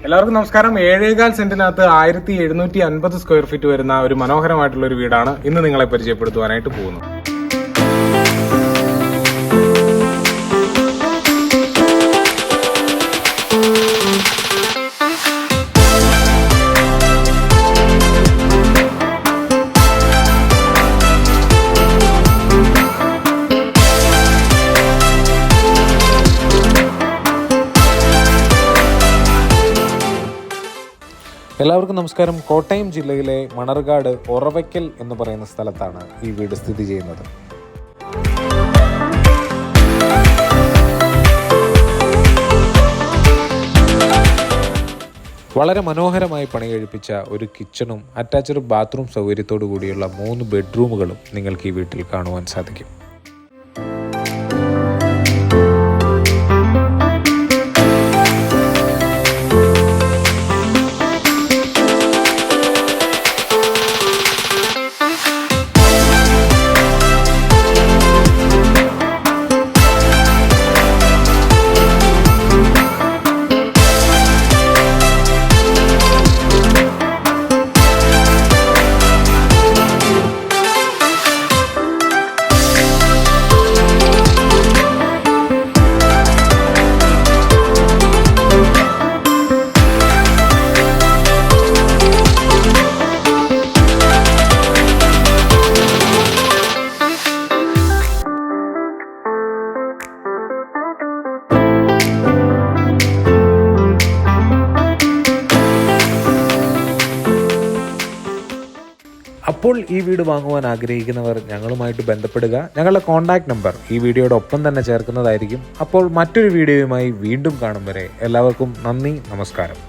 എല്ലാവർക്കും നമസ്കാരം. 7.25 സെന്റിനകത്ത് 1750 square feet വരുന്ന ഒരു മനോഹരമായിട്ടുള്ള ഒരു വീടാണ് ഇന്ന് നിങ്ങളെ പരിചയപ്പെടുത്തുവാനായിട്ട് പോകുന്നത്. എല്ലാവർക്കും നമസ്കാരം. കോട്ടയം ജില്ലയിലെ മണർകാട് ഒറവയ്ക്കൽ എന്ന് പറയുന്ന സ്ഥലത്താണ് ഈ വീട് സ്ഥിതി ചെയ്യുന്നത്. വളരെ മനോഹരമായി പണി കഴിപ്പിച്ച ഒരു കിച്ചണും അറ്റാച്ച്ഡ് ബാത്റൂം സൗകര്യത്തോടു കൂടിയുള്ള 3 ബെഡ്റൂമുകളും നിങ്ങൾക്ക് ഈ വീട്ടിൽ കാണുവാൻ സാധിക്കും. അപ്പോൾ ഈ വീട് വാങ്ങുവാൻ ആഗ്രഹിക്കുന്നവർ ഞങ്ങളുമായിട്ട് ബന്ധപ്പെടുക. ഞങ്ങളുടെ കോൺടാക്ട് നമ്പർ ഈ വീഡിയോയുടെ ഒപ്പം തന്നെ ചേർക്കുന്നതായിരിക്കും. അപ്പോൾ മറ്റൊരു വീഡിയോയുമായി വീണ്ടും കാണും വരെ എല്ലാവർക്കും നന്ദി, നമസ്കാരം.